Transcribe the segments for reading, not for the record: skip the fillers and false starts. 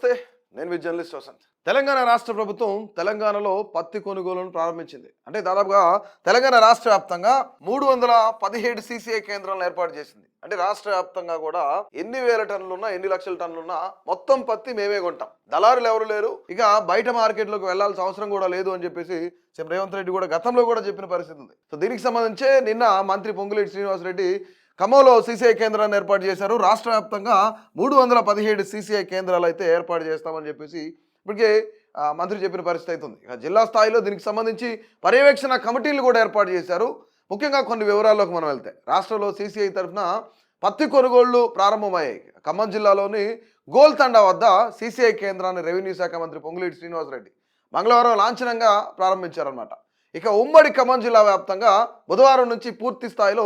నమస్తే, నేను మీ జర్నలిస్ట్ వసంత్. తెలంగాణ రాష్ట్ర ప్రభుత్వం తెలంగాణలో పత్తి కొనుగోలును ప్రారంభించింది. అంటే దాదాపుగా తెలంగాణ రాష్ట్ర వ్యాప్తంగా 317 సీసీఐ కేంద్రాలను ఏర్పాటు చేసింది. అంటే రాష్ట్ర వ్యాప్తంగా కూడా ఎన్ని వేల టన్నులున్నా, ఎన్ని లక్షల టన్నులున్నా మొత్తం పత్తి మేమే కొంటాం. దళారులు ఎవరు లేరు, ఇక బయట మార్కెట్లోకి వెళ్లాల్సిన అవసరం కూడా లేదు అని చెప్పేసి సీఎం రేవంత్ రెడ్డి కూడా గతంలో కూడా చెప్పిన పరిస్థితి ఉంది. సో దీనికి సంబంధించే నిన్న మంత్రి పొంగులేటి శ్రీనివాసరెడ్డి ఖమ్మంలో సీసీఐ కేంద్రాన్ని ఏర్పాటు చేశారు. రాష్ట్ర వ్యాప్తంగా 317 సీసీఐ కేంద్రాలు అయితే ఏర్పాటు చేస్తామని చెప్పేసి ఇప్పటికే మంత్రి చెప్పిన పరిస్థితి అవుతుంది. ఇక జిల్లా స్థాయిలో దీనికి సంబంధించి పర్యవేక్షణ కమిటీలు కూడా ఏర్పాటు చేశారు. ముఖ్యంగా కొన్ని వివరాల్లోకి మనం వెళ్తే, రాష్ట్రంలో సీసీఐ తరఫున పత్తి కొనుగోళ్లు ప్రారంభమయ్యాయి. ఖమ్మం జిల్లాలోని గోల్తండా వద్ద సీసీఐ కేంద్రాన్ని రెవెన్యూ శాఖ మంత్రి పొంగులేటి శ్రీనివాసరెడ్డి మంగళవారం లాంఛనంగా ప్రారంభించారన్నమాట. ఇక ఉమ్మడి ఖమ్మం జిల్లా వ్యాప్తంగా బుధవారం నుంచి పూర్తి స్థాయిలో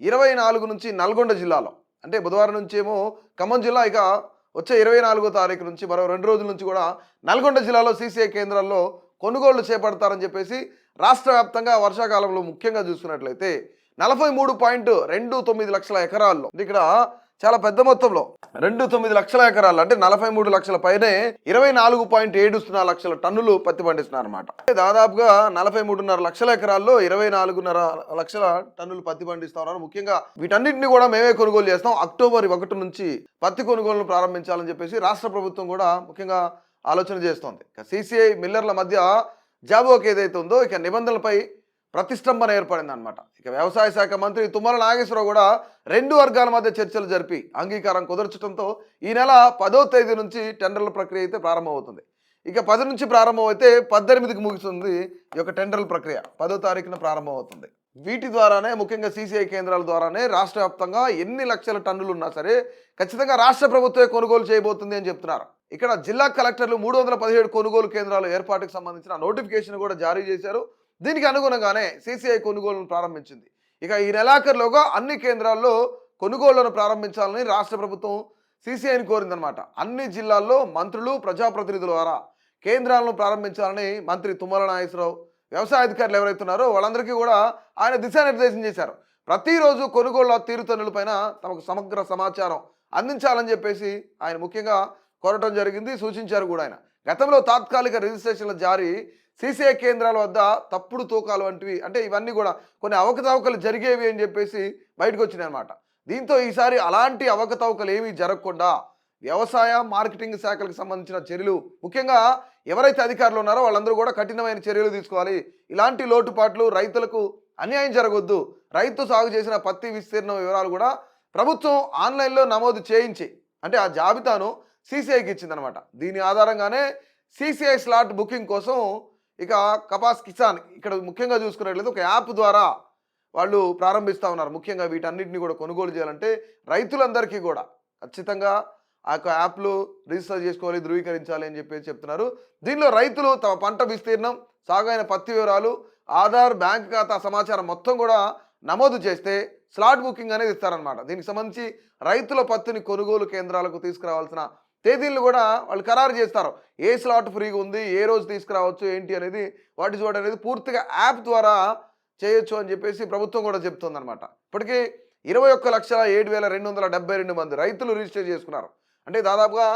24 నుంచి నల్గొండ జిల్లాలో, అంటే బుధవారం నుంచి ఏమో ఖమ్మం జిల్లా, ఇక వచ్చే 24వ తారీఖు నుంచి మరో 2 రోజుల నుంచి కూడా నల్గొండ జిల్లాలో సీసీఐ కేంద్రాల్లో కొనుగోళ్లు చేపడతారని చెప్పేసి రాష్ట్ర వ్యాప్తంగా వర్షాకాలంలో ముఖ్యంగా చూసుకున్నట్లయితే 43.29 లక్షల ఎకరాల్లో, ఇక్కడ చాలా పెద్ద మొత్తంలో 29 లక్షల ఎకరాలు, అంటే 43 లక్షల పైనే 24.70 లక్షల టన్నులు పత్తి పండిస్తున్నారు అనమాట. దాదాపుగా 43.5 లక్షల ఎకరాల్లో 24.5 లక్షల టన్నులు పత్తి పండిస్తా ఉన్నారు. ముఖ్యంగా వీటన్నింటినీ కూడా మేమే కొనుగోలు చేస్తాం. అక్టోబర్ 1 నుంచి పత్తి కొనుగోలును ప్రారంభించాలని చెప్పేసి రాష్ట్ర ప్రభుత్వం కూడా ముఖ్యంగా ఆలోచన చేస్తోంది. ఇక సీసీఐ మిల్లర్ల మధ్య జాబోక్ ఏదైతే ఉందో, ఇక నిబంధనలపై ప్రతిష్టంభన ఏర్పడింది అనమాట. ఇక వ్యవసాయ శాఖ మంత్రి తుమ్మల నాగేశ్వరరావు కూడా 2 వర్గాల మధ్య చర్చలు జరిపి అంగీకారం కుదర్చడంతో ఈ నెల 10వ తేదీ నుంచి టెండర్ల ప్రక్రియ అయితే ప్రారంభమవుతుంది. ఇక 10 నుంచి ప్రారంభమైతే 18కి ముగుస్తుంది ఈ యొక్క టెండర్ల ప్రక్రియ. 10వ తారీఖున ప్రారంభమవుతుంది. వీటి ద్వారానే, ముఖ్యంగా సీసీఐ కేంద్రాల ద్వారానే రాష్ట్ర వ్యాప్తంగా ఎన్ని లక్షల టన్నులు ఉన్నా సరే ఖచ్చితంగా రాష్ట్ర ప్రభుత్వమే కొనుగోలు చేయబోతుంది అని చెప్తున్నారు. ఇక్కడ జిల్లా కలెక్టర్లు 317 కొనుగోలు కేంద్రాల ఏర్పాటుకు సంబంధించిన నోటిఫికేషన్ కూడా జారీ చేశారు. దీనికి అనుగుణంగానే సీసీఐ కొనుగోలును ప్రారంభించింది. ఇక ఈ నెలాఖరులోగా అన్ని కేంద్రాల్లో కొనుగోళ్లను ప్రారంభించాలని రాష్ట్ర ప్రభుత్వం సీసీఐని కోరిందనమాట. అన్ని జిల్లాల్లో మంత్రులు, ప్రజాప్రతినిధుల ద్వారా కేంద్రాలను ప్రారంభించాలని మంత్రి తుమ్మల నాగేశ్వరరావు, వ్యవసాయ అధికారులు ఎవరైతే ఉన్నారో వాళ్ళందరికీ కూడా ఆయన దిశానిర్దేశం చేశారు. ప్రతిరోజు కొనుగోళ్ల తీరుతన్నులపైన తమకు సమగ్ర సమాచారం అందించాలని చెప్పేసి ఆయన ముఖ్యంగా కోరటం జరిగింది, సూచించారు కూడా ఆయన. గతంలో తాత్కాలిక రిజిస్ట్రేషన్ల జారీ, సీసీఐ కేంద్రాల వద్ద తప్పుడు తూకాలు వంటివి, అంటే ఇవన్నీ కూడా కొన్ని అవకతవకలు జరిగేవి అని చెప్పేసి బయటకు వచ్చినాయి అనమాట. దీంతో ఈసారి అలాంటి అవకతవకలు ఏమీ జరగకుండా వ్యవసాయ మార్కెటింగ్ శాఖలకు సంబంధించిన చర్యలు, ముఖ్యంగా ఎవరైతే అధికారులు ఉన్నారో వాళ్ళందరూ కూడా కఠినమైన చర్యలు తీసుకోవాలి. ఇలాంటి లోటుపాట్లు, రైతులకు అన్యాయం జరగొద్దు. రైతు సాగు చేసిన పత్తి విస్తీర్ణం వివరాలు కూడా ప్రభుత్వం ఆన్లైన్లో నమోదు చేయించి, అంటే ఆ జాబితాను సీసీఐకి ఇచ్చిందనమాట. దీని ఆధారంగానే సీసీఐ స్లాట్ బుకింగ్ కోసం ఇక కపాస్ కిసాన్ ఇక్కడ ముఖ్యంగా చూసుకున్నట్లయితే ఒక యాప్ ద్వారా వాళ్ళు ప్రారంభిస్తూ ఉన్నారు. ముఖ్యంగా వీటన్నిటిని కూడా కొనుగోలు చేయాలంటే రైతులందరికీ కూడా ఖచ్చితంగా ఆ యొక్క యాప్లు రిజిస్టర్ చేసుకోవాలి, ధృవీకరించాలి అని చెప్పేసి చెప్తున్నారు. దీనిలో రైతులు తమ పంట విస్తీర్ణం, సాగైన పత్తి వివరాలు, ఆధార్, బ్యాంక్ ఖాతా సమాచారం మొత్తం కూడా నమోదు చేస్తే స్లాట్ బుకింగ్ అనేది ఇస్తారనమాట. దీనికి సంబంధించి రైతుల పత్తిని కొనుగోలు కేంద్రాలకు తీసుకురావాల్సిన తేదీలు కూడా వాళ్ళు ఖరారు చేస్తారు. ఏ స్లాట్ ఫ్రీగా ఉంది, ఏ రోజు తీసుకురావచ్చు, ఏంటి అనేది, వాటి చూడ అనేది పూర్తిగా యాప్ ద్వారా చేయొచ్చు అని చెప్పేసి ప్రభుత్వం కూడా చెప్తుంది అనమాట. ఇప్పటికీ 21,07,272 మంది రైతులు రిజిస్టర్ చేసుకున్నారు. అంటే దాదాపుగా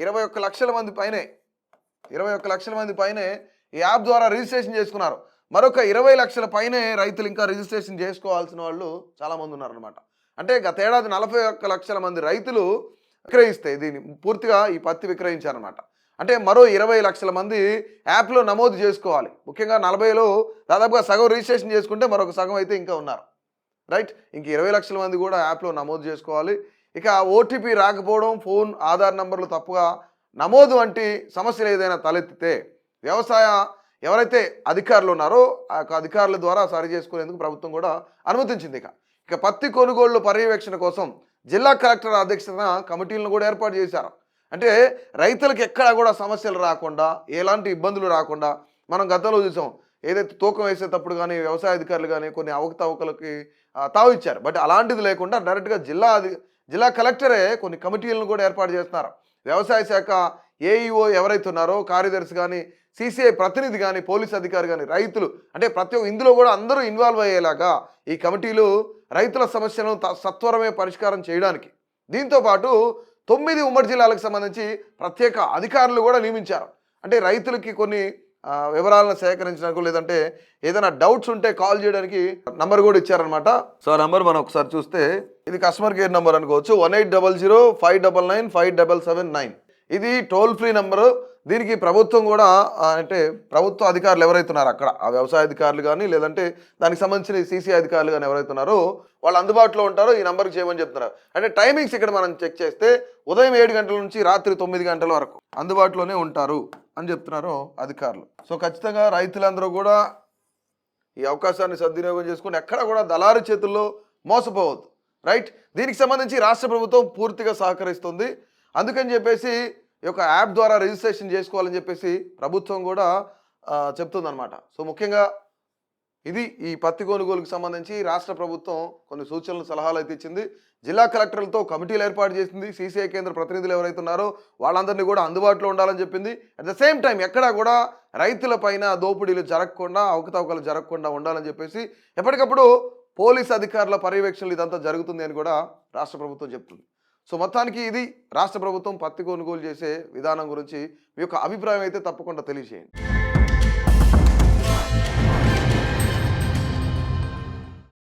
21 లక్షల మంది పైనే 21 లక్షల మంది పైనే ఈ యాప్ ద్వారా రిజిస్ట్రేషన్ చేసుకున్నారు. మరొక 20 లక్షల పైనే రైతులు ఇంకా రిజిస్ట్రేషన్ చేసుకోవాల్సిన వాళ్ళు చాలామంది ఉన్నారనమాట. అంటే గత ఏడాది 41 లక్షల మంది రైతులు విక్రయిస్తే దీన్ని పూర్తిగా ఈ పత్తి విక్రయించారనమాట. అంటే మరో 20 లక్షల మంది యాప్లో నమోదు చేసుకోవాలి. ముఖ్యంగా 40లో దాదాపుగా సగం రిజిస్ట్రేషన్ చేసుకుంటే మరొక సగం అయితే ఇంకా ఉన్నారు, రైట్. ఇంక 20 లక్షల మంది కూడా యాప్లో నమోదు చేసుకోవాలి. ఇక ఓటీపీ రాకపోవడం, ఫోన్, ఆధార్ నంబర్లు తప్పుగా నమోదు వంటి సమస్యలు ఏదైనా తలెత్తితే వ్యవసాయ ఎవరైతే అధికారులు ఉన్నారో ఆ అధికారుల ద్వారా సరి చేసుకునేందుకు ప్రభుత్వం కూడా అనుమతించింది. ఇక పత్తి కొనుగోళ్లు పర్యవేక్షణ కోసం జిల్లా కలెక్టర్ అధ్యక్షతన కమిటీలను కూడా ఏర్పాటు చేశారు. అంటే రైతులకు ఎక్కడా కూడా సమస్యలు రాకుండా, ఎలాంటి ఇబ్బందులు రాకుండా, మనం గతంలో చూసాం ఏదైతే తూకం వేసేటప్పుడు కానీ వ్యవసాయ అధికారులు కానీ కొన్ని అవకతవకలకి తావు ఇచ్చారు. బట్ అలాంటిది లేకుండా డైరెక్ట్గా జిల్లా కలెక్టరే కొన్ని కమిటీలను కూడా ఏర్పాటు చేస్తున్నారు. వ్యవసాయ శాఖ ఏఈఓ ఎవరైతే ఉన్నారో, కార్యదర్శి కానీ, సీసీఐ ప్రతినిధి కానీ, పోలీస్ అధికారి కానీ, రైతులు, అంటే ప్రతి ఒక్క ఇందులో కూడా అందరూ ఇన్వాల్వ్ అయ్యేలాగా ఈ కమిటీలు రైతుల సమస్యలను సత్వరమే పరిష్కారం చేయడానికి, దీంతోపాటు 9 ఉమ్మడి జిల్లాలకు సంబంధించి ప్రత్యేక అధికారులు కూడా నియమించారు. అంటే రైతులకి కొన్ని వివరాలను సేకరించడానికి లేదంటే ఏదైనా డౌట్స్ ఉంటే కాల్ చేయడానికి నంబర్ కూడా ఇచ్చారనమాట. సో ఆ నంబర్ మనం ఒకసారి చూస్తే ఇది కస్టమర్ కేర్ నెంబర్ అనుకోవచ్చు. 1800 599 5779. ఇది టోల్ ఫ్రీ నెంబరు. దీనికి ప్రభుత్వం కూడా అంటే ప్రభుత్వ అధికారులు ఎవరైతే ఉన్నారో అక్కడ ఆ వ్యవసాయ అధికారులు కానీ లేదంటే దానికి సంబంధించిన సీసీ అధికారులు కానీ ఎవరైతే ఉన్నారో వాళ్ళు అందుబాటులో ఉంటారో ఈ నెంబర్కి చేయమని చెప్తున్నారు. అంటే టైమింగ్స్ ఇక్కడ మనం చెక్ చేస్తే ఉదయం 7 గంటల నుంచి రాత్రి 9 గంటల వరకు అందుబాటులోనే ఉంటారు అని చెప్తున్నారు అధికారులు. సో ఖచ్చితంగా రైతులందరూ కూడా ఈ అవకాశాన్ని సద్వినియోగం చేసుకుని ఎక్కడ కూడా దళారు చేతుల్లో మోసపోవద్దు. రైట్. దీనికి సంబంధించి రాష్ట్ర ప్రభుత్వం పూర్తిగా సహకరిస్తుంది. అందుకని చెప్పేసి ఈ యొక్క యాప్ ద్వారా రిజిస్ట్రేషన్ చేసుకోవాలని చెప్పేసి ప్రభుత్వం కూడా చెప్తుందన్నమాట. సో ముఖ్యంగా ఇది ఈ పత్తి కొనుగోలుకు సంబంధించి రాష్ట్ర ప్రభుత్వం కొన్ని సూచనలు సలహాలు అయితే ఇచ్చింది. జిల్లా కలెక్టర్లతో కమిటీలు ఏర్పాటు చేసింది. సీసీఐ కేంద్ర ప్రతినిధులు ఎవరైతే ఉన్నారో వాళ్ళందరినీ కూడా అందుబాటులో ఉండాలని చెప్పింది. అట్ ద సేమ్ టైం ఎక్కడా కూడా రైతుల పైన దోపిడీలు జరగకుండా అవకతవకలు జరగకుండా ఉండాలని చెప్పేసి ఎప్పటికప్పుడు పోలీస్ అధికారుల పర్యవేక్షణలు ఇదంతా జరుగుతుంది అని కూడా రాష్ట్ర ప్రభుత్వం చెప్తుంది. సో మొత్తానికి ఇది రాష్ట్ర ప్రభుత్వం పత్తి కొనుగోలు చేసే విధానం గురించి మీ యొక్క అభిప్రాయం అయితే తప్పకుండా తెలియజేయండి.